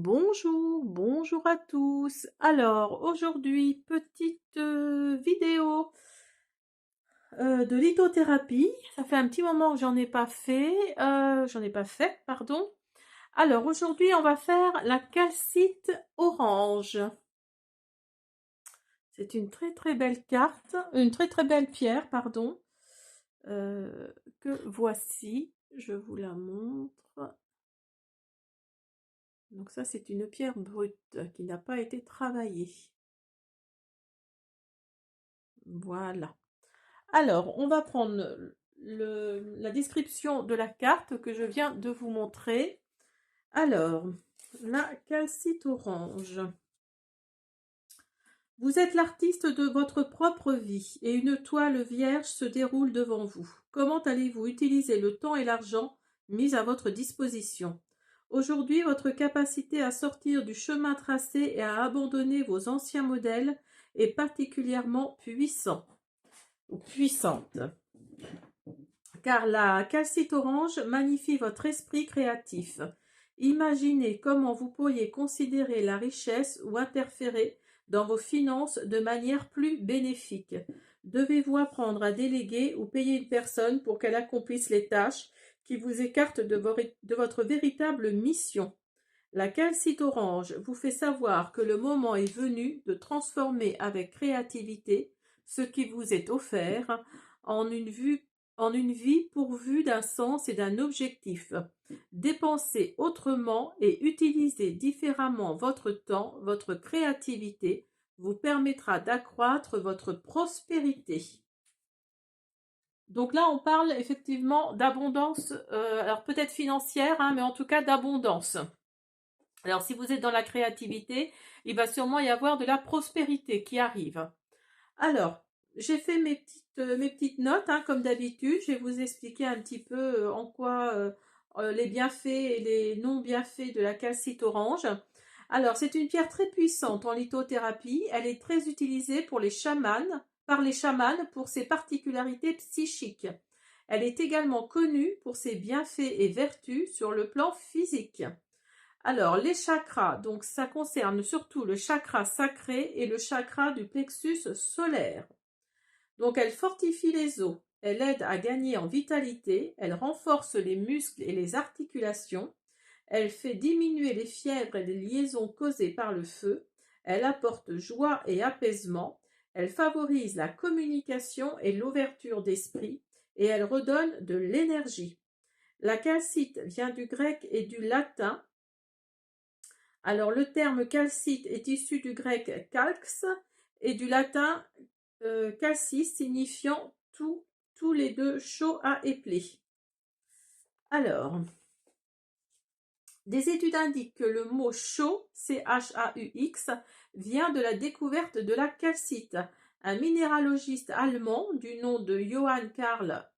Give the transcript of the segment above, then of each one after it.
Bonjour, bonjour à tous. Alors aujourd'hui, petite vidéo de lithothérapie. Ça fait un petit moment que j'en ai pas fait, pardon. Alors aujourd'hui, on va faire la calcite orange. C'est une très très belle carte, une très très belle pierre, pardon, que voici. Je vous la montre. Donc ça, c'est une pierre brute qui n'a pas été travaillée. Voilà. Alors, on va prendre la description de la carte que je viens de vous montrer. Alors, la calcite orange. Vous êtes l'artiste de votre propre vie et une toile vierge se déroule devant vous. Comment allez-vous utiliser le temps et l'argent mis à votre disposition? Aujourd'hui, votre capacité à sortir du chemin tracé et à abandonner vos anciens modèles est particulièrement puissante. Car la calcite orange magnifie votre esprit créatif. Imaginez comment vous pourriez considérer la richesse ou interférer dans vos finances de manière plus bénéfique. Devez-vous apprendre à déléguer ou payer une personne pour qu'elle accomplisse les tâches qui vous écartent de votre véritable mission? La calcite orange vous fait savoir que le moment est venu de transformer avec créativité ce qui vous est offert en une vie pourvue d'un sens et d'un objectif. Dépensez autrement et utilisez différemment votre temps, votre créativité vous permettra d'accroître votre prospérité. Donc là, on parle effectivement d'abondance, alors peut-être financière, hein, mais en tout cas d'abondance. Alors, si vous êtes dans la créativité, il va sûrement y avoir de la prospérité qui arrive. Alors, j'ai fait mes petites notes, hein, comme d'habitude. Je vais vous expliquer un petit peu en quoi les bienfaits et les non-bienfaits de la calcite orange. Alors, c'est une pierre très puissante en lithothérapie. Elle est très utilisée par les chamans pour ses particularités psychiques. Elle est également connue pour ses bienfaits et vertus sur le plan physique. Alors, les chakras, donc ça concerne surtout le chakra sacré et le chakra du plexus solaire. Donc, elle fortifie les os, elle aide à gagner en vitalité, elle renforce les muscles et les articulations, elle fait diminuer les fièvres et les liaisons causées par le feu, elle apporte joie et apaisement, elle favorise la communication et l'ouverture d'esprit, et elle redonne de l'énergie. La calcite vient du grec et du latin. Alors, le terme calcite est issu du grec calx et du latin calcis, signifiant tous les deux chaud à épeler. Alors, des études indiquent que le mot chaux, C-H-A-U-X, vient de la découverte de la calcite. Un minéralogiste allemand du nom de Johann Karl,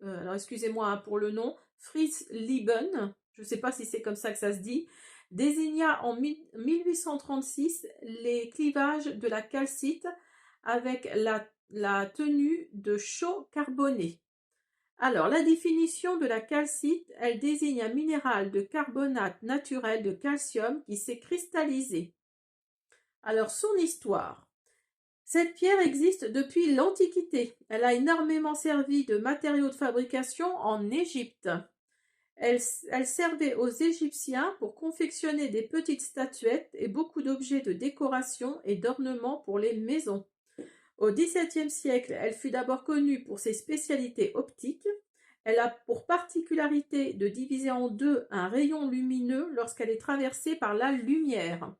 alors excusez-moi pour le nom, Fritz Lieben, je ne sais pas si c'est comme ça que ça se dit, désigna en 1836 les clivages de la calcite avec la tenue de chaux carboné. Alors, la définition de la calcite, elle désigne un minéral de carbonate naturel de calcium qui s'est cristallisé. Alors, son histoire. Cette pierre existe depuis l'Antiquité. Elle a énormément servi de matériau de fabrication en Égypte. Elle servait aux Égyptiens pour confectionner des petites statuettes et beaucoup d'objets de décoration et d'ornement pour les maisons. Au XVIIe siècle, elle fut d'abord connue pour ses spécialités optiques. Elle a pour particularité de diviser en deux un rayon lumineux lorsqu'elle est traversée par la lumière.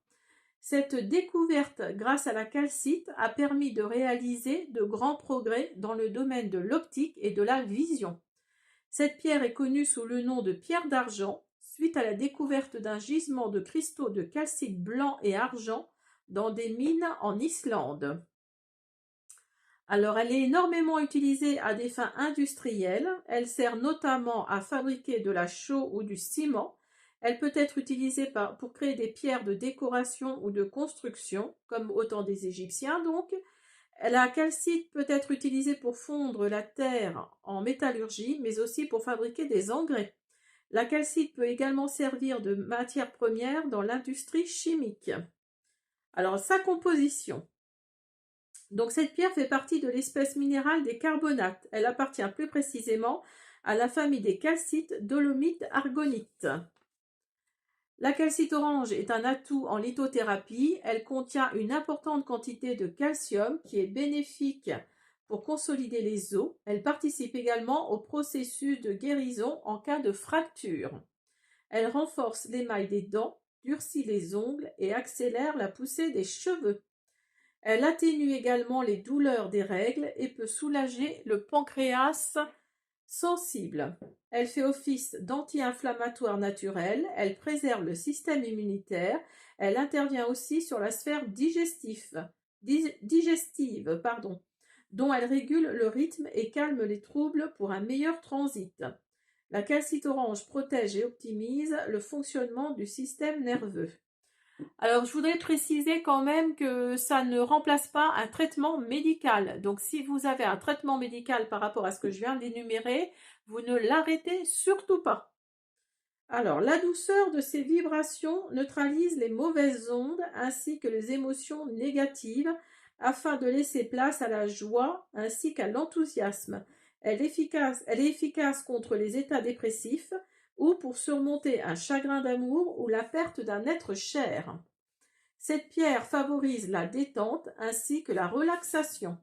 Cette découverte, grâce à la calcite, a permis de réaliser de grands progrès dans le domaine de l'optique et de la vision. Cette pierre est connue sous le nom de pierre d'argent, suite à la découverte d'un gisement de cristaux de calcite blanc et argent dans des mines en Islande. Alors, elle est énormément utilisée à des fins industrielles. Elle sert notamment à fabriquer de la chaux ou du ciment. Elle peut être utilisée pour créer des pierres de décoration ou de construction, comme au temps des Égyptiens donc. La calcite peut être utilisée pour fondre la terre en métallurgie, mais aussi pour fabriquer des engrais. La calcite peut également servir de matière première dans l'industrie chimique. Alors, sa composition. Donc, cette pierre fait partie de l'espèce minérale des carbonates. Elle appartient plus précisément à la famille des calcites, dolomites, argonites. La calcite orange est un atout en lithothérapie. Elle contient une importante quantité de calcium qui est bénéfique pour consolider les os. Elle participe également au processus de guérison en cas de fracture. Elle renforce l'émail des dents, durcit les ongles et accélère la poussée des cheveux. Elle atténue également les douleurs des règles et peut soulager le pancréas sensible. Elle fait office d'anti-inflammatoire naturel, elle préserve le système immunitaire, elle intervient aussi sur la sphère digestive, dont elle régule le rythme et calme les troubles pour un meilleur transit. La calcite orange protège et optimise le fonctionnement du système nerveux. Alors, je voudrais préciser quand même que ça ne remplace pas un traitement médical. Donc, si vous avez un traitement médical par rapport à ce que je viens d'énumérer, vous ne l'arrêtez surtout pas. Alors, la douceur de ces vibrations neutralise les mauvaises ondes ainsi que les émotions négatives afin de laisser place à la joie ainsi qu'à l'enthousiasme. Elle est efficace contre les états dépressifs ou pour surmonter un chagrin d'amour ou la perte d'un être cher. Cette pierre favorise la détente ainsi que la relaxation.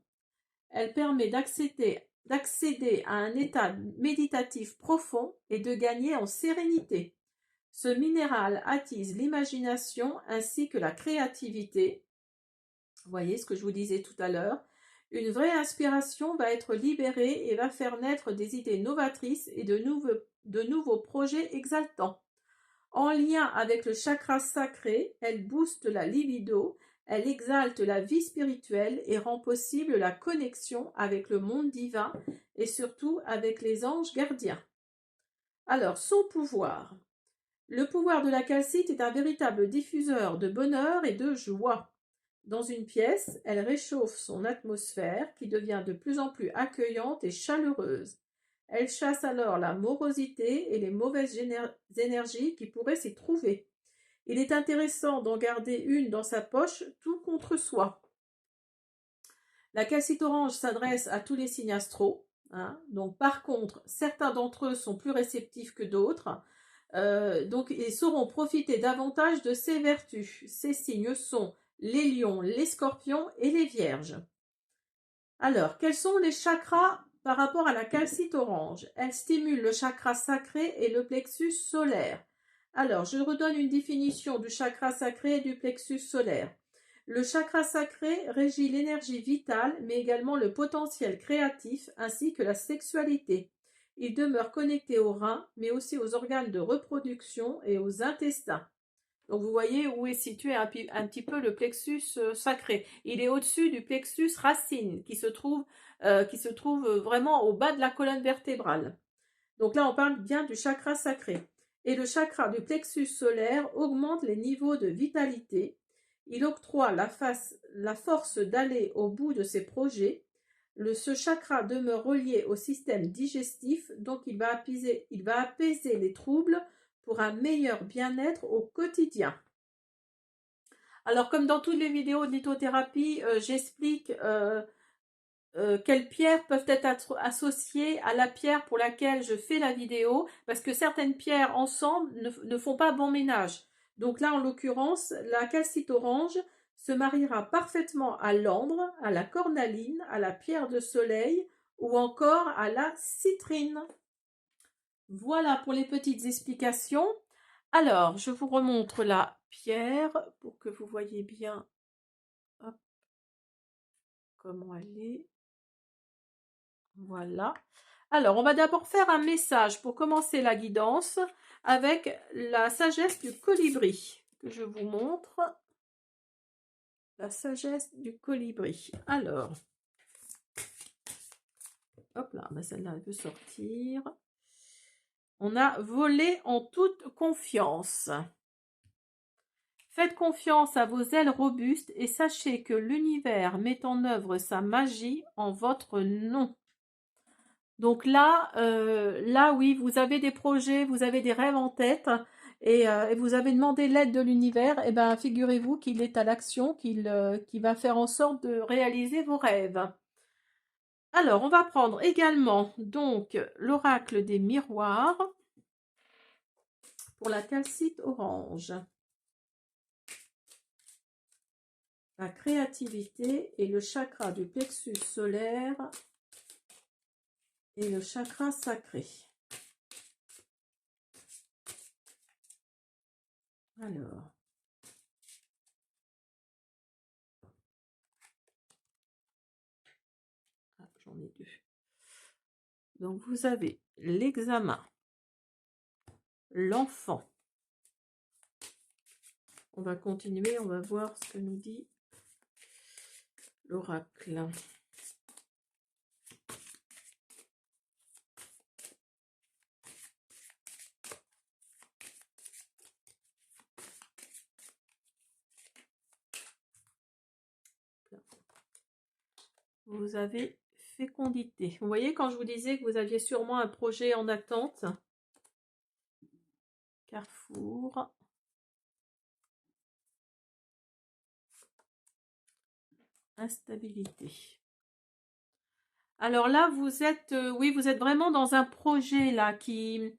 Elle permet d'accéder à un état méditatif profond et de gagner en sérénité. Ce minéral attise l'imagination ainsi que la créativité. Vous voyez ce que je vous disais tout à l'heure. Une vraie inspiration va être libérée et va faire naître des idées novatrices et de nouveaux projets exaltants. En lien avec le chakra sacré, elle booste la libido, elle exalte la vie spirituelle et rend possible la connexion avec le monde divin et surtout avec les anges gardiens. Alors, son pouvoir. Le pouvoir de la calcite est un véritable diffuseur de bonheur et de joie. Dans une pièce, elle réchauffe son atmosphère qui devient de plus en plus accueillante et chaleureuse. Elle chasse alors la morosité et les mauvaises énergies qui pourraient s'y trouver. Il est intéressant d'en garder une dans sa poche, tout contre soi. La calcite orange s'adresse à tous les signes astro. Donc, par contre, certains d'entre eux sont plus réceptifs que d'autres. Donc, ils sauront profiter davantage de ses vertus. Ces signes sont les lions, les scorpions et les vierges. Alors, quels sont les chakras par rapport à la calcite orange? Elle stimule le chakra sacré et le plexus solaire. Alors, je redonne une définition du chakra sacré et du plexus solaire. Le chakra sacré régit l'énergie vitale, mais également le potentiel créatif ainsi que la sexualité. Il demeure connecté aux reins, mais aussi aux organes de reproduction et aux intestins. Donc vous voyez où est situé un petit peu le plexus sacré. Il est au-dessus du plexus racine qui se trouve vraiment au bas de la colonne vertébrale. Donc là on parle bien du chakra sacré. Et le chakra du plexus solaire augmente les niveaux de vitalité. Il octroie la force d'aller au bout de ses projets. Ce chakra demeure relié au système digestif, donc il va apaiser les troubles pour un meilleur bien-être au quotidien. Alors, comme dans toutes les vidéos de lithothérapie, j'explique quelles pierres peuvent être associées à la pierre pour laquelle je fais la vidéo, parce que certaines pierres ensemble ne font pas bon ménage. Donc là, en l'occurrence, la calcite orange se mariera parfaitement à l'ambre, à la cornaline, à la pierre de soleil ou encore à la citrine. Voilà pour les petites explications. Alors, je vous remontre la pierre pour que vous voyez bien comment elle est. Voilà. Alors, on va d'abord faire un message pour commencer la guidance avec la sagesse du colibri que je vous montre. La sagesse du colibri. Alors, hop là, celle-là elle peut sortir. On a volé en toute confiance. Faites confiance à vos ailes robustes et sachez que l'univers met en œuvre sa magie en votre nom. Donc là, là oui, vous avez des projets, vous avez des rêves en tête et vous avez demandé l'aide de l'univers. Et ben, figurez-vous qu'il est à l'action, qu'il va faire en sorte de réaliser vos rêves. Alors, on va prendre également donc l'oracle des miroirs pour la calcite orange. La créativité et le chakra du plexus solaire et le chakra sacré. Alors, j'en ai deux. Donc, vous avez l'examen, l'enfant. On va continuer, on va voir ce que nous dit l'oracle. Vous avez fécondité. Vous voyez quand je vous disais que vous aviez sûrement un projet en attente. Carrefour. Instabilité. Alors là, vous êtes, oui, vous êtes vraiment dans un projet là qui...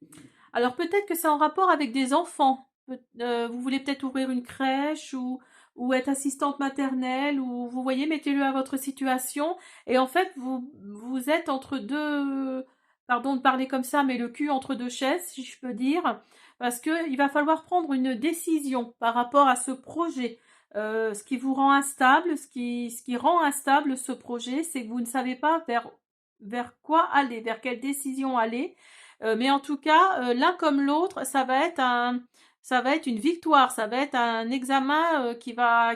Alors peut-être que c'est en rapport avec des enfants. Vous voulez peut-être ouvrir une crèche ou être assistante maternelle ou vous voyez, mettez-le à votre situation. Et en fait, vous êtes entre deux, pardon de parler comme ça, mais le cul entre deux chaises, si je peux dire, parce que il va falloir prendre une décision par rapport à ce projet. Ce qui vous rend instable, ce qui rend instable ce projet, c'est que vous ne savez pas vers quoi aller, vers quelle décision aller. Mais en tout cas, l'un comme l'autre, ça va être une victoire, ça va être un examen qui va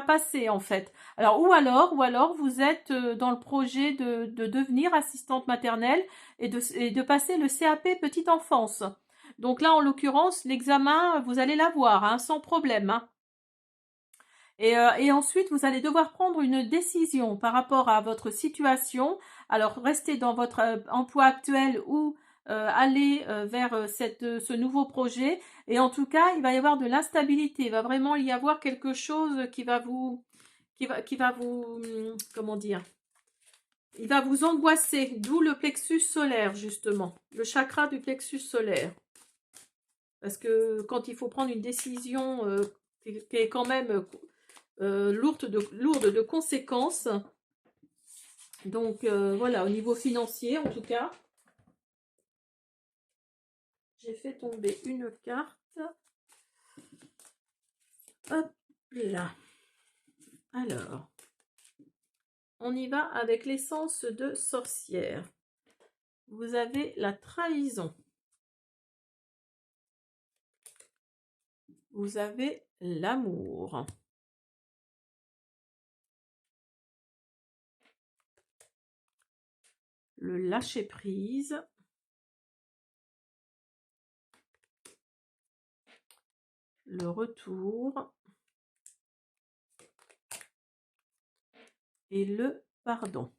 passer en fait. Alors ou alors vous êtes dans le projet de devenir assistante maternelle et de passer le CAP petite enfance. Donc là, en l'occurrence, l'examen, vous allez l'avoir, hein, sans problème. Hein. Et ensuite, vous allez devoir prendre une décision par rapport à votre situation. Alors, restez dans votre emploi actuel ou aller vers ce nouveau projet. Et en tout cas, il va y avoir de l'instabilité. Il va vraiment y avoir quelque chose qui va vous, comment dire, il va vous angoisser. D'où le plexus solaire, justement. Le chakra du plexus solaire. Parce que quand il faut prendre une décision qui est quand même lourde de conséquences. Donc voilà, au niveau financier en tout cas. J'ai fait tomber une carte. Hop là. Alors, on y va avec l'essence de sorcière. Vous avez la trahison. Vous avez l'amour. Le lâcher-prise. Le retour. Et le pardon.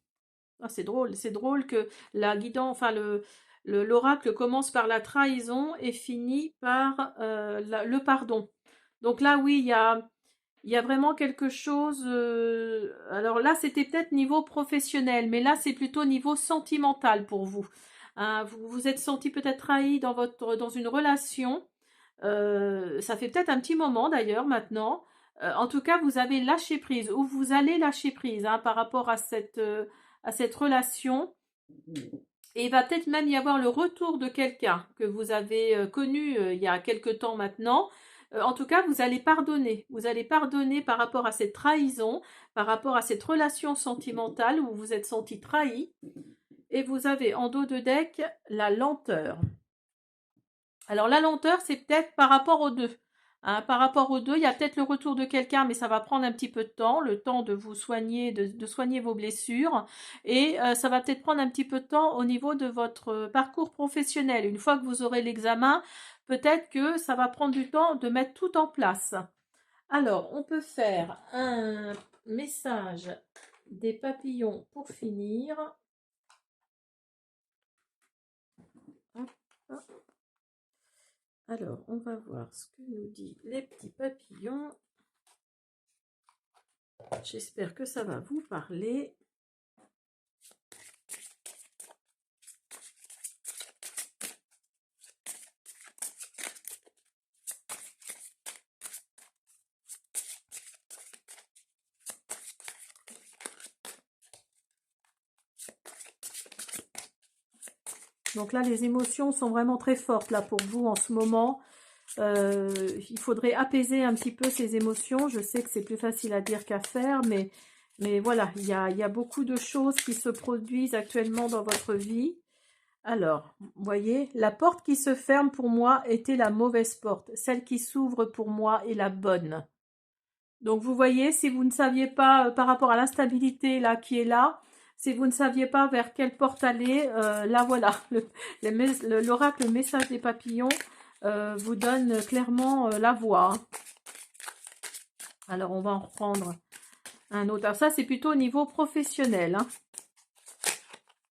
Ah, c'est drôle que la guidance, enfin l'oracle commence par la trahison et finit par le pardon. Donc là, oui, il y a vraiment quelque chose. Alors là, c'était peut-être niveau professionnel, mais là, c'est plutôt niveau sentimental pour vous. Hein, vous vous êtes senti peut-être trahi dans une relation. Ça fait peut-être un petit moment d'ailleurs maintenant. En tout cas, vous avez lâché prise ou vous allez lâcher prise hein, par rapport à cette relation. Et il va peut-être même y avoir le retour de quelqu'un que vous avez connu il y a quelque temps maintenant. En tout cas, vous allez pardonner. Vous allez pardonner par rapport à cette trahison, par rapport à cette relation sentimentale où vous vous êtes senti trahi. Et vous avez en dos de deck la lenteur. Alors la lenteur, c'est peut-être par rapport aux deux. Hein, par rapport aux deux, il y a peut-être le retour de quelqu'un, mais ça va prendre un petit peu de temps, le temps de vous soigner, de soigner vos blessures. Et ça va peut-être prendre un petit peu de temps au niveau de votre parcours professionnel. Une fois que vous aurez l'examen, peut-être que ça va prendre du temps de mettre tout en place. Alors, on peut faire un message des papillons pour finir. Alors, on va voir ce que nous dit les petits papillons. J'espère que ça va vous parler. Donc là, les émotions sont vraiment très fortes là pour vous en ce moment. Il faudrait apaiser un petit peu ces émotions. Je sais que c'est plus facile à dire qu'à faire, mais voilà, il y a beaucoup de choses qui se produisent actuellement dans votre vie. Alors, vous voyez, la porte qui se ferme pour moi était la mauvaise porte. Celle qui s'ouvre pour moi est la bonne. Donc, vous voyez, si vous ne saviez pas, par rapport à l'instabilité là qui est là, si vous ne saviez pas vers quelle porte aller, là voilà, l'oracle, le message des papillons vous donne clairement la voie. Hein. Alors, on va en reprendre un autre. Alors, ça, c'est plutôt au niveau professionnel. Hein.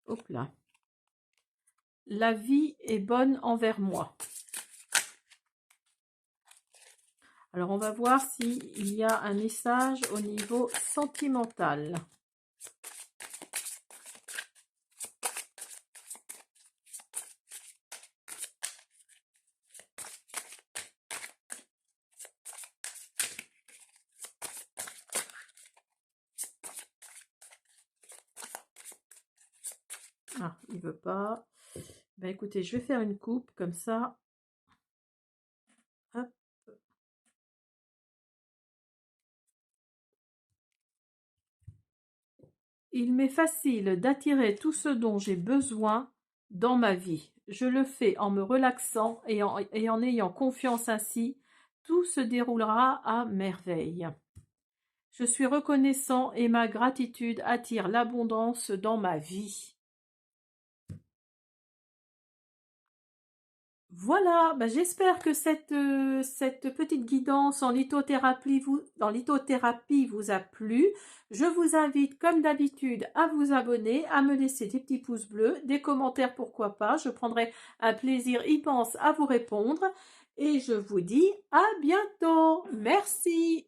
Hop là. La vie est bonne envers moi. Alors, on va voir s'il y a un message au niveau sentimental. Ah, il veut pas. Ben écoutez, je vais faire une coupe comme ça. Hop. Il m'est facile d'attirer tout ce dont j'ai besoin dans ma vie. Je le fais en me relaxant et en ayant confiance ainsi. Tout se déroulera à merveille. Je suis reconnaissant et ma gratitude attire l'abondance dans ma vie. Voilà, bah j'espère que cette petite guidance en lithothérapie vous a plu. Je vous invite, comme d'habitude, à vous abonner, à me laisser des petits pouces bleus, des commentaires, pourquoi pas. Je prendrai un plaisir immense à vous répondre. Et je vous dis à bientôt. Merci.